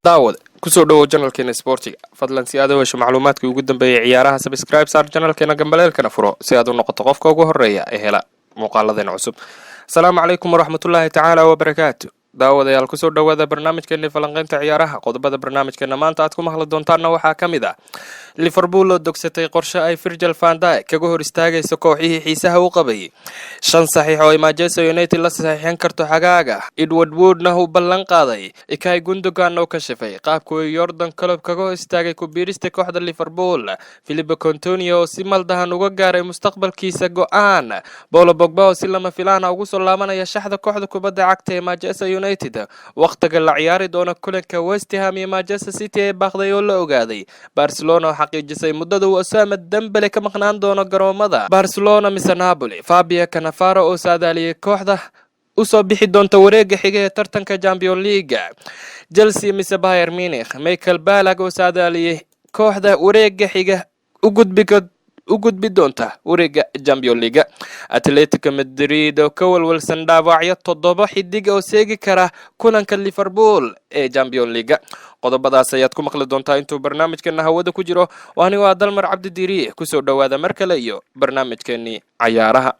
daawad kusoo dhawow channelkeena sportiga fadlan si aad u hesho macluumaadkii ugu dambeeyay ciyaaraha subscribe saar channelkeena gambaleelkana furo si aad u noqoto qofka ugu horeeya ee hela muuqaaladeena cusub. Assalaamu calaykum waraxmatullaahi tacaala wabarakaatu. daawadayaal kusoo dhawaada barnaamijkeena falanqaynta ciyaaraha. qodobada barnaamijkeena maanta aad ku maqli doontaan waxaa kamid ah Liverpool oo dogsatay qorshe ay Virgil van Dijk kaga hor istaagayso kooxihii xiisaha u qabay. 5 saxiix oo Manchester United la saxiixin karto xagaaga. Edward Woodna uu ballan qaaday Ilkay Gundogan oo ka shafay qaabku Jordan Klopp kaga hor istaagay ku biirista kooxda Liverpool. Philippe Coutinho oo si maldahan uga gaaray mustaqbalkiisa go'aan. Paul Pogba oo si lama filaan ugu soo laabanaya shaxda kooxda kubadda cagta ee Manchester United. waqtiga la ciyaari doona kulanka West Ham iyo Manchester City ee baaqday oo la ogaaday. Barcelona xaqiijisay muddada uu Osama Dembele ka maqnaan doono garoomada Barcelona mise Napoli. Fabio Cannavaro oo saadaaliyay kooxda u soo bixi doonta wareegga xiga ee tartanka Champions League. Chelsea mise Bayern Munich. Michael Ballack oo saadaaliyay kooxda wareegga xiga u gudbi doonta wareegga Champions League. Atletico Madrid oo ka walwalsan dhaawacyo 7 xidig oo seegi kara kulanka Liverpool ee Champions League. qodobadaas ayaad ku maqli doontaa intuu barnaamijkeena hawada ku jiro. waani waa Dalmar Cabdi Diiriye kusoo dhawaada mar kale iyo barnaamijkeeni ciyaaraha.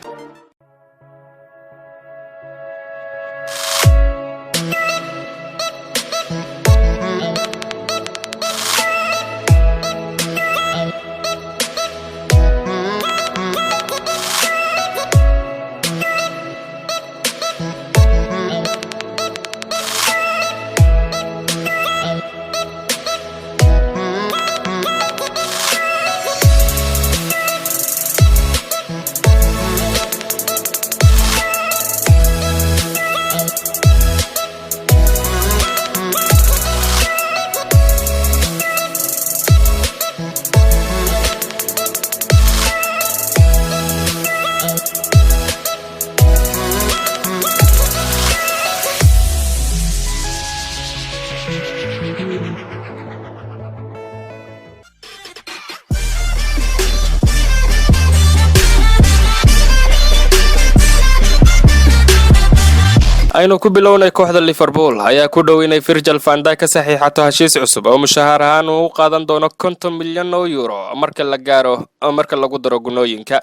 aynu ku bilownay kooxda Liverpool ayaa ku dhow inay Virgil van Dijk ka saxiixato heshiis cusub oo mushahar ahaan uu qaadan doono 50 milyan oo euro marka lagu daro gunooyinka.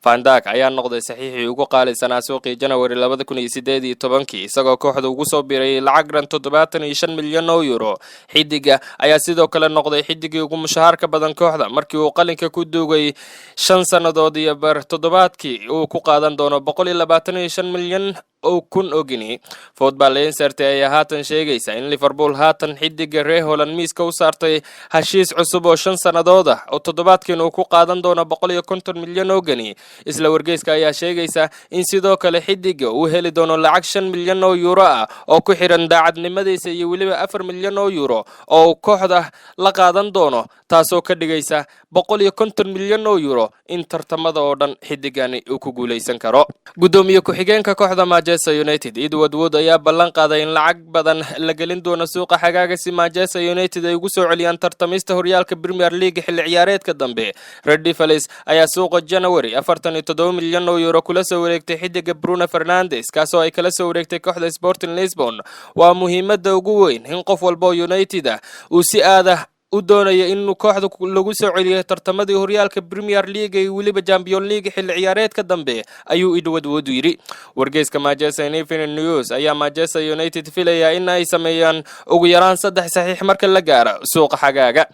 Van Dijk ayaa noqday saxiixii ugu qaalisanaa suuqii January 2018 isagoo kooxda ugu soo biiray lacag dhan 75 milyan oo euro. xidiga ayaa sidoo kale noqday xidigii ugu mushaharka badan kooxda markii uu qalinka ku duugay 5 sanadood iyo bar toddobaadkii uu ku qaadan doono 125 milyan oo kun ogini. Football Insight ayaa haatan sheegaysa in Liverpool haatan xidiga reer Holland miiska u saartay heshiis cusub oo 5 sanadood ah oo toddobaadkiina uu ku qaadan doono 150 milyan ogini. isla wargeyska ayaa sheegaysa in sidoo kale xidiga uu heli doono lacag 5 milyan oo euro ah oo ku xiran daacadnimadiisa iyo waliba 4 milyan oo euro oo kooxda la qaadan doono, taasoo ka dhigaysa 150 milyan oo euro in tartamada oo dhan xidigani uu ku guuleysan karo. gudoomiye ku-xigeenka kooxda Manchester United Edward Wood ayaa ballan qaaday in lacag badan la gelin doono suuqa xagaaga si Manchester United ay ugu soo celiyaan tartamista horyaalka Premier League xilli ciyaareedka dambe. Red Devils ayaa suuqa January 47 milyan oo euro kula soo wareegtay xidiga Bruno Fernandes kaasoo ay kala soo wareegtay kooxda Sporting Lisbon. waa muhiimadda ugu weyn in qof walba United uu si aad u doonaya in kooxda lagu soo celiyo tartamadii horyaalka Premier League iyo waliba Champions League xilli ciyaareedka dambe, ayuu Edward Wood yiri. wargeyska Manchester Evening News ayaa Manchester United filaya in ay sameeyaan ugu yaraan 3 saxiix marka la gaaro suuqa xagaaga.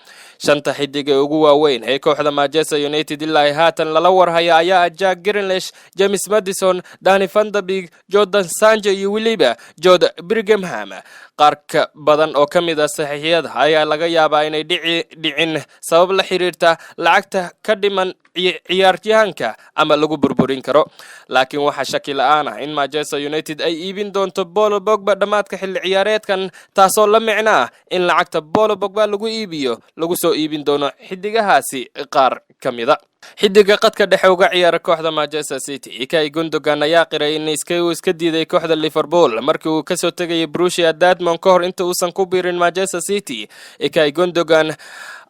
5 xidiga ugu waaweyn ee kooxda Manchester United ilaa haatan lala warhaya ayaa Jack Grealish, James Maddison, Danny van de Beek, Jordan Sancho iyo waliba Jude Bellingham. qaar ka badan oo kamid ah saxiixyada ayaa laga yaabaa inay dhicin sabab la xiriirta lacagta ka dhiman ciyaaryahanka ama lagu burburin karo. laakiin waxa shaki la'aan ah in Manchester United ay iibin doonto Paul Pogba dhamaadka xilli ciyaareedkan, taasoo la micno ah in lacagta Paul Pogba lagu iibiyo lagu soo iibin doono xidigahaasi qaar kamida. xidiga qadka dhexe uga ciyaara kooxda Manchester City Ilkay Gundogan ayaa qiray in iska diiday kooxda Liverpool markii uu ka soo tagay Borussia Dortmund ka hor inta uusan ku biirin Manchester City. Ilkay Gundogan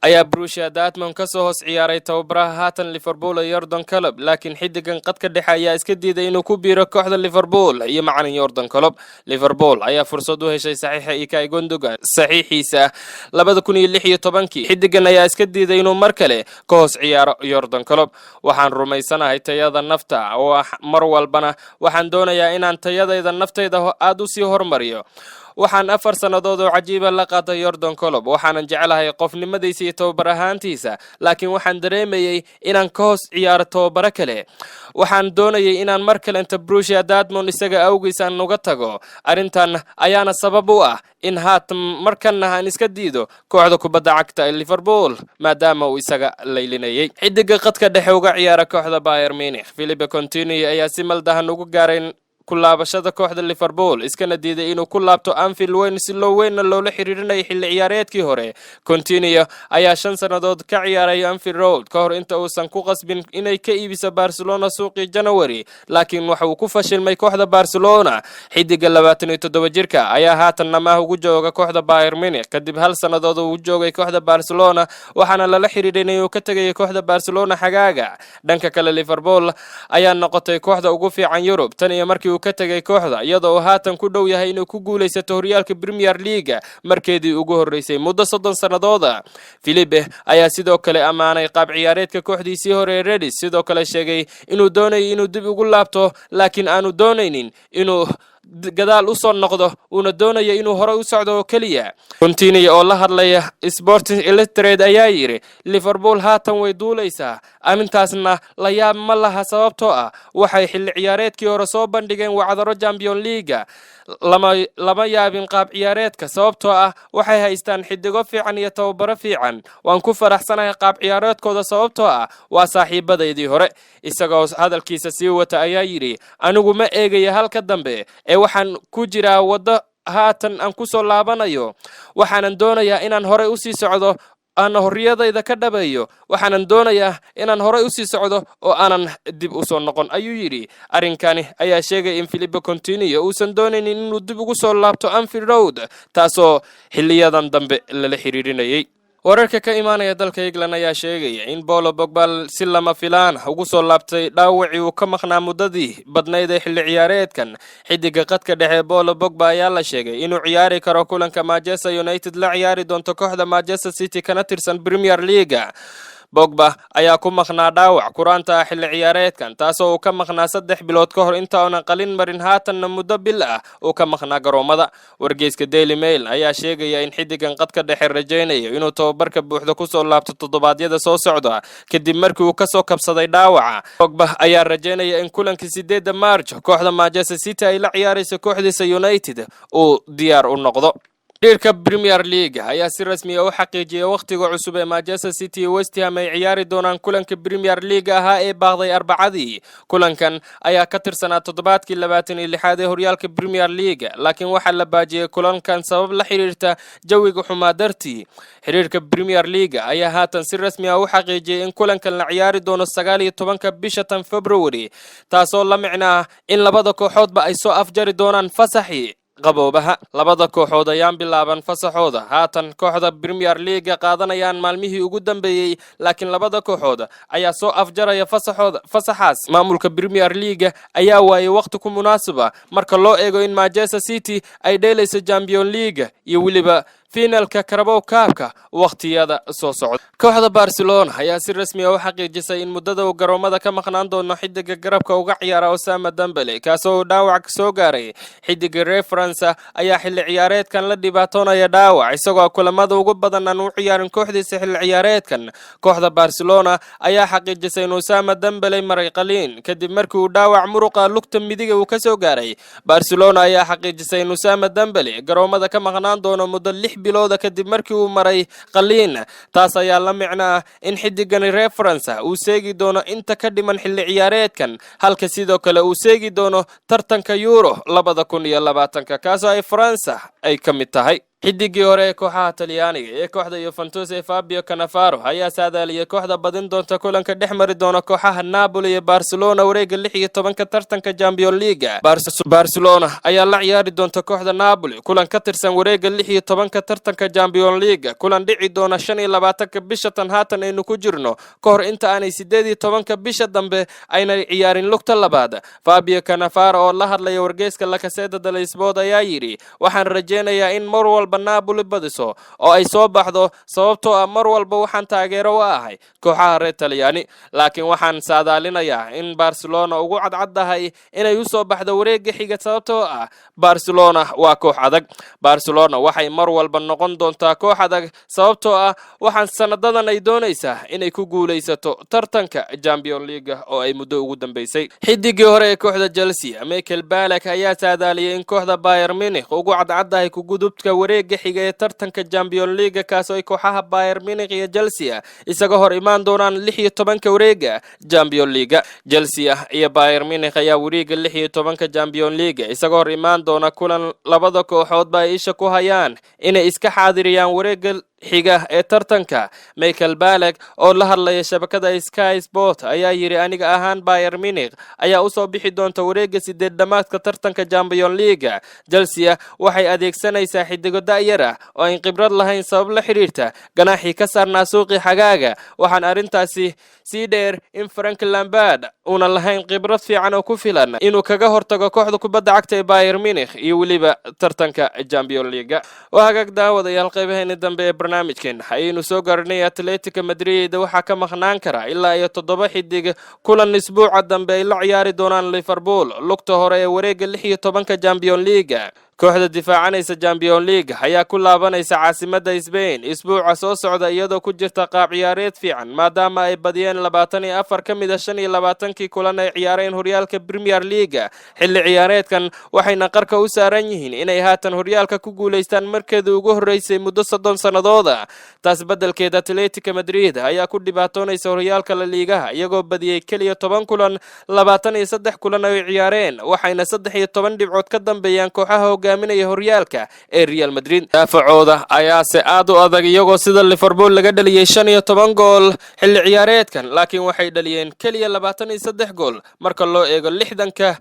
ayaa Borussia Dortmund ka soo hoos ciyaaray tababaraha haatan Liverpool Jurgen Klopp, laakiin xidigan qadka dhexe ayaa iska diiday inuu ku biiro kooxda Liverpool iyo macallin Jurgen Klopp. Liverpool ayaa fursad u heshay saxiixa Ilkay Gundogan saxiixiisa 2016. Xidigan ayaa iska diiday inuu mar kale ka hoos ciyaaro Jurgen Klopp. Waxaan rumaysanahay tayada nafta oo mar walbana waxaan doonayaa inaan tayadayda naftayda aad u sii hormariyo. waxaan 4 sanadood oo cajiiba la qaaday Jurgen Klopp. waxaan jecelahay qofnimadiisa iyo tababar ahaantiisa, laakiin waxaan dareemayay inaan ka hoos ciyaaro tababar kale. waxaan doonayay inaan mar kale inta Borussia Dortmund isaga awgiis aan uga tago. Arintan ayaana sabab u ah in haatan markana aan iska diido kooxda kubadda cagta ee Liverpool maadaama uu isaga laylinayay. xidiga qadka dhexe uga ciyaara kooxda Bayern Munich Philippe Coutinho ayaa si maldahan ugu gaaray kulaabashada kooxda Liverpool, iskana diiday inuu ku laabto Anfield weyn si loo weyn loola xiriirinay xilli ciyaareedkii hore. Coutinho ayaa 5 sanadood ka ciyaaray Anfield Road ka hor inta uusan ku qasbin inay ka iibiso Barcelona suuqii January, laakiin waxa uu ku fashilmay kooxda Barcelona. xidiga 27 jirka ayaa haatan amaah ugu jooga kooxda Bayern Munich kadib 1 sanadood uu joogay kooxda Barcelona, waxaana lala xiriirinay inuu ka tagay kooxda Barcelona xagaaga. dhanka kale Liverpool ayaa noqotay kooxda ugu fiican Yurub tan iyo markii uu ka tagay kooxda, iyadoo haatan ku dhow yahay inuu ku guuleysto horyaalka Premier League markeedii ugu horeysay muddo 30 sanadood. Philippe ayaa sidoo kale amaanay qaab ciyaareedka kooxdiisii hore Reds, sidoo kale sheegay inuu doonayo inuu dib ugu laabto, laakiin aanu doonaynin inuu gadaal u soo noqdo, una doonaya inuu hore u socdo kaliya. Coutinho oo la hadlaya Sporting Illustrated ayaa yiri Liverpool haatan way duuleysaa, arintaasna la yaab ma laha sababtoo ah waxay xilli ciyaareedkii hore soo bandhigeen wacdaro Champions League. lama yaabin qaab ciyaareedka sababtoo ah waxay haystaan xidigo fiican iyo tababaro fiican. waan ku faraxsanahay qaab ciyaareedkooda sababtoo ah waa saaxiibadeedii hore. isagoo hadalkiisa sii wata ayaa yiri anigu ma eegaya halka dambe ee waxaan ku jiraa wado haatan aan ku soo laabanayo. waxaan doonayaa inaan hore u sii socdo, aan horriyadayda ka dhabeeyo. waxaan doonayaa inaan hore u sii socdo oo aanan dib u soo noqon, ayuu yiri. arinkani ayaa sheegay in Philippe Coutinho uusan doonaynin inuu dib ugu soo laabto Anfield Road, taasoo xilliyadan dambe lala xiriirinayay. wararka ka imaanaya dalka England ayaa sheegaya in Paul Pogba si lama filaan ugu soo laabtay dhaawacii uu ka maqnaa muddadii badnayd ee xilli ciyaareedkan. xidiga qadka dhexe Paul Pogba ayaa la sheegay inuu ciyaari karo kulanka Manchester United la ciyaari doonto kooxda Manchester City kana tirsan Premier League. Pogba ayaa ku maqnaa dhaawac kuraanta xilli ciyaareedkan, taasoo uu ka maqnaa 3 bilood ka hor inta aan qalin marin, haatan muddo bil ah uu ka maqnaa garoomada. wargeyska Daily Mail ayaa sheegaya in xidigan qadka dhexe rajaynayo inuu tababarka buuxda ku soo laabto toddobaadyada soo socda kadib markii uu ka soo kabsaday dhaawaca. Pogba ayaa rajaynaya in kulanka 8 March kooxda Manchester City ay la ciyaarayso kooxdiisa United uu diyaar u noqdo. xiriirka Premier League ayaa si rasmi ah u xaqiijiyay waqtiga cusub ee Manchester City iyo West Ham ay ciyaari doonaan kulanka Premier League ahaa ee baaqday Arbacadii. kulankan ayaa ka tirsanaa toddobaadkii 26 ee horyaalka Premier League, laakiin waxaa la baajiyay kulankan sabab la xiriirta jawiga xumaa dartii. xiriirka Premier League ayaa haatan si rasmi ah u xaqiijiyay in kulankan la ciyaari doono 19 bisha February, taasoo la micnaa in labada kooxoodba ay soo afjari doonaan fasaxii qaboobaha. labada kooxood ayaan bilaaban fasaxooda haatan kooxda Premier League qaadanayaan maalmihii ugu dambeeyay, laakiin labada kooxood ayaa soo afjaraya fasaxaas. maamulka Premier League ayaa waayay waqti ku munaasaba marka loo eego in Manchester City ay dheelayso Champions League iyo waliba finalka Carabao Cup-ka waqtiyada soo socda. kooxda Barcelona ayaa si rasmi ah u xaqiijisay in muddada uu garoomada ka maqnaan doono xidiga garabka uga ciyaara Osama Dembele, kaasoo dhaawac soo gaaray. xidiga reer France ayaa xilli ciyaareedkan la dhibaatoonaya dhaawac, isagoo kulamada ugu badan aan u ciyaarin kooxdiisa xilli ciyaareedkan. kooxda Barcelona ayaa xaqiijisay in Osama Dembele maray qaliin kadib markii uu dhaawac muruqa lugta midiga uu ka soo gaaray. Barcelona ayaa xaqiijisay in Osama Dembele garoomada ka maqnaan doono muddo 6 bilooda kadib markii uu maray qaliin. taas ayaa la micnaa in xidigani reer France uu seegi doono inta ka dhiman xilli ciyaareedkan, halka sidoo kale uu seegi doono tartanka Euro 2020 kaasoo ay France ay ka mid tahay. xidigii hore ee kooxaha Talyaaniga ee kooxda Juventus ee Fabio Cannavaro ayaa saadaaliyay kooxda badin doonta kulanka dhex mari doona kooxaha Napoli iyo Barcelona wareegga 16 tartanka Champions League. Barcelona ayaa la ciyaari doonta kooxda Napoli kulan ka tirsan wareegga 16 tartanka Champions League, kulan dhici doona 25 bisha tan haatan aynu ku jirno kahor inta aanay 18 bisha dambe ayna ciyaarin lugta labaad. Fabio Cannavaro oo la hadlay wargeyska La Gazzetta dello Sport ayaa yiri, waxaan rajeynayaa in mar walba Napoli badiso oo ay soo baxdo sababtoo ah mar walba waxaan taageero u ahay kooxaha reer Talyaani, laakiin waxaan saadaalinayaa in Barcelona ugu cadcadahay inay u soo baxdo wareegga xiga sababtoo ah Barcelona waa koox adag. Barcelona waxay mar walba noqon doontaa koox adag sababtoo ah waxaan sanadadan ay doonaysaa inay ku guuleysato tartanka Champions League oo ay muddo ugu dambeysay. xidigii hore ee kooxda Chelsea Michael Ballack ayaa saadaaliyay in kooxda Bayern Munich ugu cadcadahay ku gudubka wareegga xiga ee tartanka Champions League kaas oo ay kooxaha Bayern Munich iyo Chelsea isaga hor imaan doonaan 16 wareegga Champions League. Chelsea iyo Bayern Munich ayaa wareegga 16 Champions League isaga hor imaan doona kulan labada kooxood ba isha ku hayaan inay iska xaadiriyaan wareegga xiga ee tartanka. Michael Ballack oo la hadlaya shabakada Sky Sport ayaa yiri, aniga ahaan Bayern Munich ayaa u soo bixi doonta wareegga 8-damaadka tartanka Champions League. Chelsea waxay adeegsanaysaa xidigo da'yar ah oo aan khibrad lahayn sabab la xiriirta ganaaxii ka saarnaa suuqii xagaaga. waxaan arintaasi sii dheer in Frank Lampard una lahayn khibrad fiican oo ku filan inuu kaga hortago kooxda kubadda cagta ee Bayern Munich iyo waliba tartanka Champions League. Waagaag daawadayaal qaybaheena dambe ee barnaamijkan ayaynu soo gaarnay Atletico Madrid waxaa ka maqnaan kara ilaa iyo 7 xidig kulan isbuuca dambe ay la ciyaari doonaan Liverpool lugta hore ee wareegga 16 Champions League. kooxda difaacanaysa Champions League ayaa ku laabanaysa caasimadda Spain isbuuca soo socda iyadoo ku jirta qaab ciyaareed fiican maadaama ay badiyeen 24 ka mid ah 25 kulan ay ciyaareen horyaalka Premier League. xilli ciyaareedkan waxayna qarka u saaran yihiin inay haatan horyaalka ku guuleystaan markeedii ugu horeysay muddo 30 sanadood. taas beddelkeeda Atletico Madrid ayaa ku dhibaatoonaysa horyaalka La Liga iyagoo badiyay kaliya 10 kulan 23 kulan ay ciyaareen waxayna 13 dhibcood ka dambeeyaan kooxaha hogaaminaya horyaalka ee Real Madrid. daafacooda ayaa si aad u adag iyagoo sida Liverpool laga dhaliyay 15 gool xilli ciyaareedkan, laakiin waxay dhaliyeen kaliya 23 gool marka loo eego 60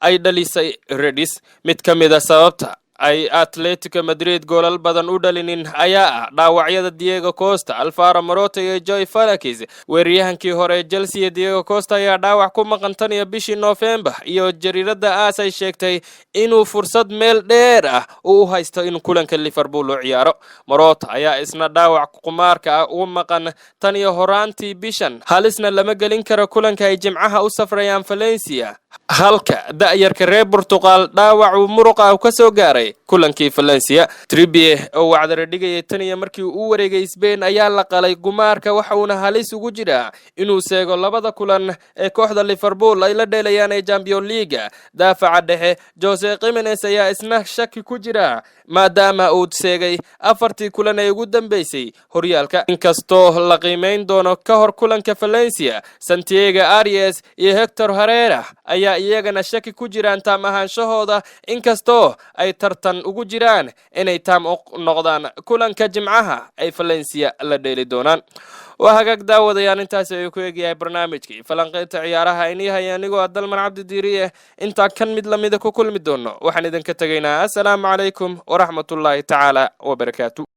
ay dhalisay Reds. mid ka mid ah sababta ay Atletico Madrid goolal badan u dhalinin ayaa ah dhaawacyada Diego Costa, Alvaro Morata iyo Joao Felix. weeraryahankii hore Chelsea Diego Costa ayaa dhaawac ku maqan tan iyo bishii November iyo jariirada AS ay sheegtay inuu fursad meel dheer ah u haysto in kulanka Liverpool u ciyaaro. Morata ayaa isna dhaawac qumaarka ugu maqan tan iyo horaantii bishan, halisna lama gelin karo kulanka ay Jimcaha u safrayaan Valencia, halka da'yarka reer Portugal dhaawac uu muruqa ka soo gaaray kulankii Valencia. Trippier oo wacdara dhigay tan iyo markii uu wareegay Spain ayaa la qalay gumaarka waxa uu halis ugu jira inuu seego labada kulan ee kooxda Liverpool ay la dheelayaan ee Champions League. daafaca dhexe Jose Gimenez ayaa isna shaki ku jira maadaama uu seegay 4 kulan ee ugu dambeysay horyaalka. inkastoo la qiimeyn doono ka hor kulanka Valencia, Santiago Arias iyo Hector Herrera ayaa iyagana shaki ku jiraan taam ahaanshahooda inkastoo ay tartan ugu jiraan inay taam noqdaan kulanka Jimcaha ay Valencia la dheeli doonaan. وهاجك داود يعني أنت سيكون جاي برنامجك فلنقيت عيارها إني هي نجوا الدلمن عبد الديرية أنت كان مدلا مدك وكل مدونه وحنا إذا كتجينا. السلام عليكم ورحمة الله تعالى وبركاته.